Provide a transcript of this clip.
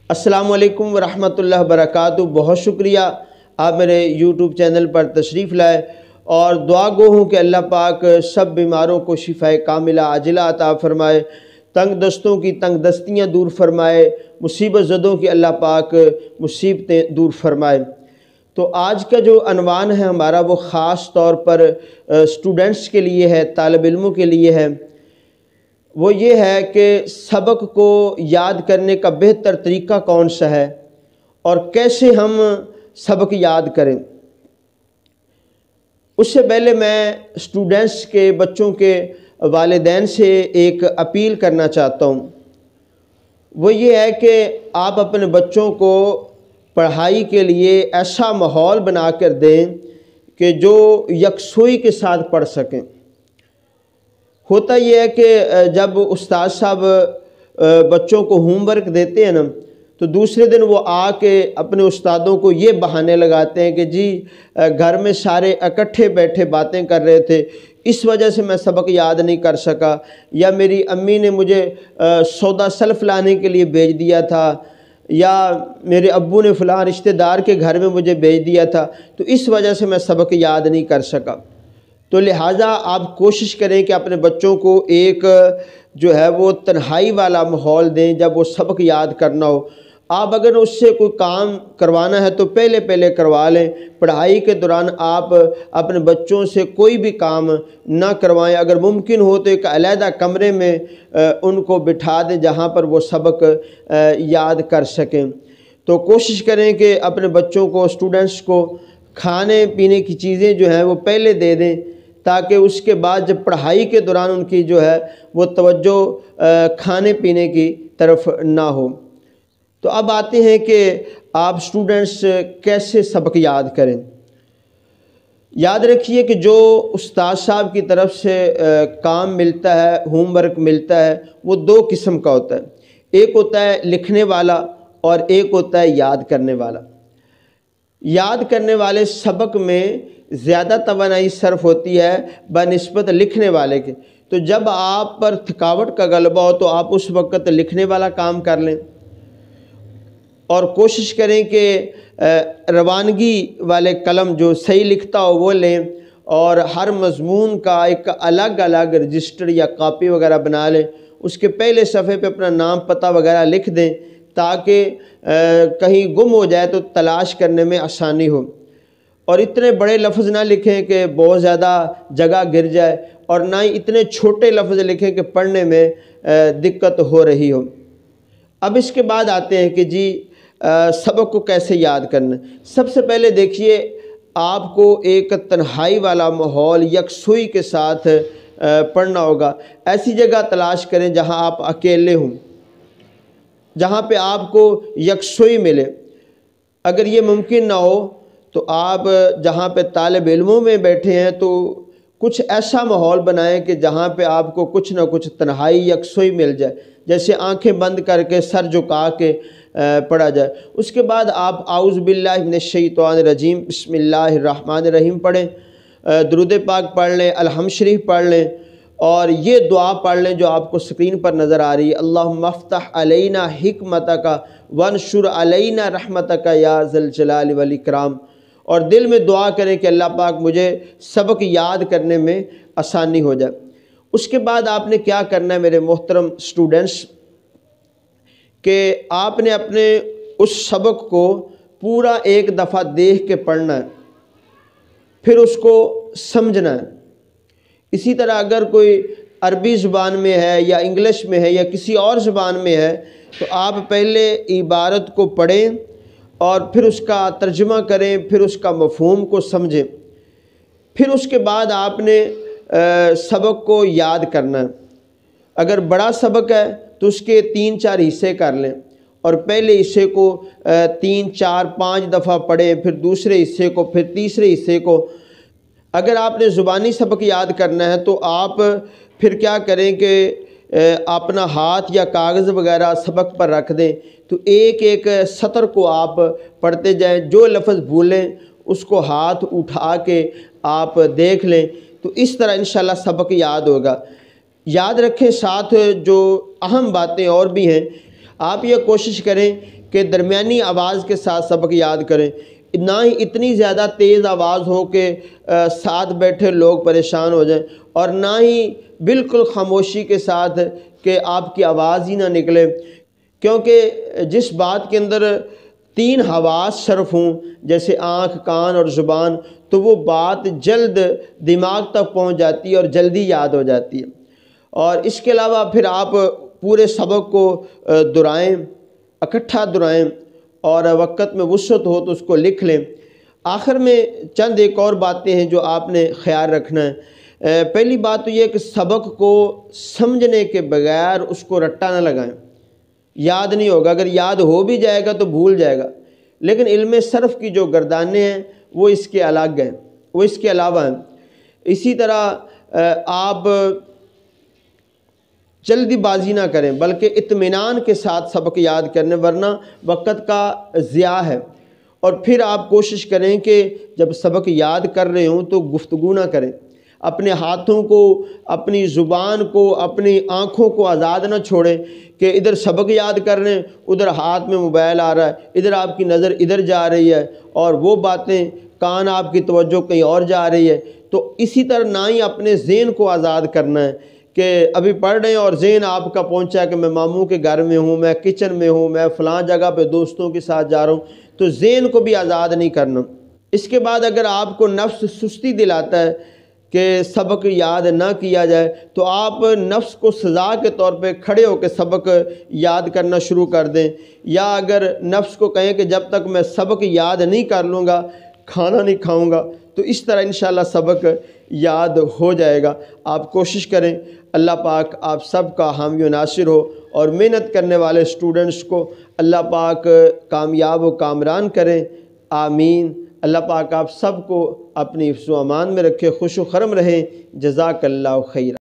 السلام علیکم ورحمۃ اللہ وبرکاتہ۔ بہت شکریہ آپ میرے یوٹیوب چینل پر تشریف لائے، اور دعا گو ہوں کہ اللہ پاک سب بیماروں کو شفاء کاملہ عاجلہ عطا فرمائے، تنگ دستوں کی تنگ دستیاں دور فرمائے، مصیبت زدوں کی اللہ پاک مصیبتیں دور فرمائے۔ تو آج کا جو عنوان ہے ہمارا وہ خاص طور پر اسٹوڈنٹس کے لیے ہے، طالب علموں کے لیے ہے۔ وہ یہ ہے کہ سبق کو یاد کرنے کا بہتر طریقہ کون سا ہے اور کیسے ہم سبق یاد کریں۔ اس سے پہلے میں اسٹوڈنٹس کے بچوں کے والدین سے ایک اپیل کرنا چاہتا ہوں۔ وہ یہ ہے کہ آپ اپنے بچوں کو پڑھائی کے لیے ایسا ماحول بنا کر دیں کہ جو یکسوئی کے ساتھ پڑھ سکیں۔ ہوتا یہ ہے کہ جب استاد صاحب بچوں کو ہوم ورک دیتے ہیں نا، تو دوسرے دن وہ آ کے اپنے استادوں کو یہ بہانے لگاتے ہیں کہ جی گھر میں سارے اکٹھے بیٹھے باتیں کر رہے تھے، اس وجہ سے میں سبق یاد نہیں کر سکا، یا میری امی نے مجھے سودا سلف لانے کے لیے بھیج دیا تھا، یا میرے ابو نے فلاں رشتہ دار کے گھر میں مجھے بھیج دیا تھا، تو اس وجہ سے میں سبق یاد نہیں کر سکا۔ تو لہٰذا آپ کوشش کریں کہ اپنے بچوں کو ایک جو ہے وہ تنہائی والا ماحول دیں جب وہ سبق یاد کرنا ہو۔ آپ اگر اس سے کوئی کام کروانا ہے تو پہلے کروا لیں۔ پڑھائی کے دوران آپ اپنے بچوں سے کوئی بھی کام نہ کروائیں، اگر ممکن ہو تو ایک علیحدہ کمرے میں ان کو بٹھا دیں جہاں پر وہ سبق یاد کر سکیں۔ تو کوشش کریں کہ اپنے بچوں کو، اسٹوڈنٹس کو کھانے پینے کی چیزیں جو ہیں وہ پہلے دے دیں، تاکہ اس کے بعد جب پڑھائی کے دوران ان کی جو ہے وہ توجہ کھانے پینے کی طرف نہ ہو۔ تو اب آتے ہیں کہ آپ اسٹوڈنٹس کیسے سبق یاد کریں۔ یاد رکھیے کہ جو استاد صاحب کی طرف سے کام ملتا ہے، ہوم ورک ملتا ہے، وہ دو قسم کا ہوتا ہے۔ ایک ہوتا ہے لکھنے والا اور ایک ہوتا ہے یاد کرنے والا۔ یاد کرنے والے سبق میں زیادہ توانائی صرف ہوتی ہے بنسبت لکھنے والے کے۔ تو جب آپ پر تھکاوٹ کا غلبہ ہو تو آپ اس وقت لکھنے والا کام کر لیں، اور کوشش کریں کہ روانگی والے قلم جو صحیح لکھتا ہو وہ لیں، اور ہر مضمون کا ایک الگ رجسٹر یا کاپی وغیرہ بنا لیں، اس کے پہلے صفحے پہ اپنا نام پتہ وغیرہ لکھ دیں تاکہ کہیں گم ہو جائے تو تلاش کرنے میں آسانی ہو۔ اور اتنے بڑے لفظ نہ لکھیں کہ بہت زیادہ جگہ گر جائے، اور نہ ہی اتنے چھوٹے لفظ لکھیں کہ پڑھنے میں دقت ہو رہی ہو۔ اب اس کے بعد آتے ہیں کہ جی سبق کو کیسے یاد کرنا۔ سب سے پہلے دیکھیے، آپ کو ایک تنہائی والا ماحول یکسوئی کے ساتھ پڑھنا ہوگا۔ ایسی جگہ تلاش کریں جہاں آپ اکیلے ہوں، جہاں پہ آپ کو یکسوئی ملے۔ اگر یہ ممکن نہ ہو تو آپ جہاں پہ طالب علموں میں بیٹھے ہیں تو کچھ ایسا ماحول بنائیں کہ جہاں پہ آپ کو کچھ نہ کچھ تنہائی یکسوئی مل جائے، جیسے آنکھیں بند کر کے سر جھکا کے پڑھا جائے۔ اس کے بعد آپ اعوذ باللہ من الشیطان الرجیم بسم اللہ الرحمن الرحیم پڑھیں، درود پاک پڑھ لیں، الحمد شریف پڑھ لیں، اور یہ دعا پڑھ لیں جو آپ کو سکرین پر نظر آ رہی ہے، اللہم افتح علینا حکمتک وانشر علینا رحمتک یا ذی الجلال والاکرام، اور دل میں دعا کریں کہ اللہ پاک مجھے سبق یاد کرنے میں آسانی ہو جائے۔ اس کے بعد آپ نے کیا کرنا ہے میرے محترم اسٹوڈنٹس، کہ آپ نے اپنے اس سبق کو پورا ایک دفعہ دیکھ کے پڑھنا ہے، پھر اس کو سمجھنا ہے۔ اسی طرح اگر کوئی عربی زبان میں ہے یا انگلش میں ہے یا کسی اور زبان میں ہے تو آپ پہلے عبارت کو پڑھیں اور پھر اس کا ترجمہ کریں، پھر اس کا مفہوم کو سمجھیں، پھر اس کے بعد آپ نے سبق کو یاد کرنا ہے۔ اگر بڑا سبق ہے تو اس کے 3-4 حصے کر لیں، اور پہلے حصے کو 3-4-5 دفعہ پڑھیں، پھر دوسرے حصے کو، پھر تیسرے حصے کو۔ اگر آپ نے زبانی سبق یاد کرنا ہے تو آپ پھر کیا کریں کہ اپنا ہاتھ یا کاغذ وغیرہ سبق پر رکھ دیں، تو ایک سطر کو آپ پڑھتے جائیں، جو لفظ بھولیں اس کو ہاتھ اٹھا کے آپ دیکھ لیں، تو اس طرح انشاءاللہ سبق یاد ہوگا۔ یاد رکھیں ساتھ جو اہم باتیں اور بھی ہیں، آپ یہ کوشش کریں کہ درمیانی آواز کے ساتھ سبق یاد کریں، نہ ہی اتنی زیادہ تیز آواز ہو کہ ساتھ بیٹھے لوگ پریشان ہو جائیں، اور نہ ہی بالکل خاموشی کے ساتھ کہ آپ کی آواز ہی نہ نکلے، کیونکہ جس بات کے اندر 3 حواس صرف ہوں، جیسے آنکھ، کان اور زبان، تو وہ بات جلد دماغ تک پہنچ جاتی ہے اور جلدی یاد ہو جاتی ہے۔ اور اس کے علاوہ پھر آپ پورے سبق کو دہرائیں، اکٹھا دہرائیں، اور وقت میں وسعت ہو تو اس کو لکھ لیں۔ آخر میں چند ایک اور باتیں ہیں جو آپ نے خیال رکھنا ہے۔ پہلی بات تو یہ ہے کہ سبق کو سمجھنے کے بغیر اس کو رٹا نہ لگائیں، یاد نہیں ہوگا، اگر یاد ہو بھی جائے گا تو بھول جائے گا، لیکن علم صرف کی جو گردانیں ہیں وہ اس کے الگ ہیں، وہ اس کے علاوہ ہیں۔ اسی طرح آپ جلدی بازی نہ کریں بلکہ اطمینان کے ساتھ سبق یاد کرنے، ورنہ وقت کا ضیاع ہے۔ اور پھر آپ کوشش کریں کہ جب سبق یاد کر رہے ہوں تو گفتگو نہ کریں، اپنے ہاتھوں کو، اپنی زبان کو، اپنی آنکھوں کو آزاد نہ چھوڑیں کہ ادھر سبق یاد کر رہے ہیں، ادھر ہاتھ میں موبائل آ رہا ہے، ادھر آپ کی نظر ادھر جا رہی ہے، اور وہ باتیں، کان آپ کی توجہ کہیں اور جا رہی ہے۔ تو اسی طرح نہ ہی اپنے ذہن کو آزاد کرنا ہے کہ ابھی پڑھ رہے ہیں اور ذہن آپ کا پہنچا ہے کہ میں ماموں کے گھر میں ہوں، میں کچن میں ہوں، میں فلاں جگہ پہ دوستوں کے ساتھ جا رہا ہوں، تو ذہن کو بھی آزاد نہیں کرنا۔ اس کے بعد اگر آپ کو نفس سستی دلاتا ہے کہ سبق یاد نہ کیا جائے، تو آپ نفس کو سزا کے طور پہ کھڑے ہو کے سبق یاد کرنا شروع کر دیں، یا اگر نفس کو کہیں کہ جب تک میں سبق یاد نہیں کر لوں گا کھانا نہیں کھاؤں گا، تو اس طرح انشاءاللہ سبق یاد ہو جائے گا۔ آپ کوشش کریں، اللہ پاک آپ سب کا حامی و ناصر ہو، اور محنت کرنے والے اسٹوڈنٹس کو اللہ پاک کامیاب و کامران کریں، آمین۔ اللہ پاک آپ سب کو اپنی حفظ و امان میں رکھے، خوش و خرم رہیں۔ جزاک اللہ خیر۔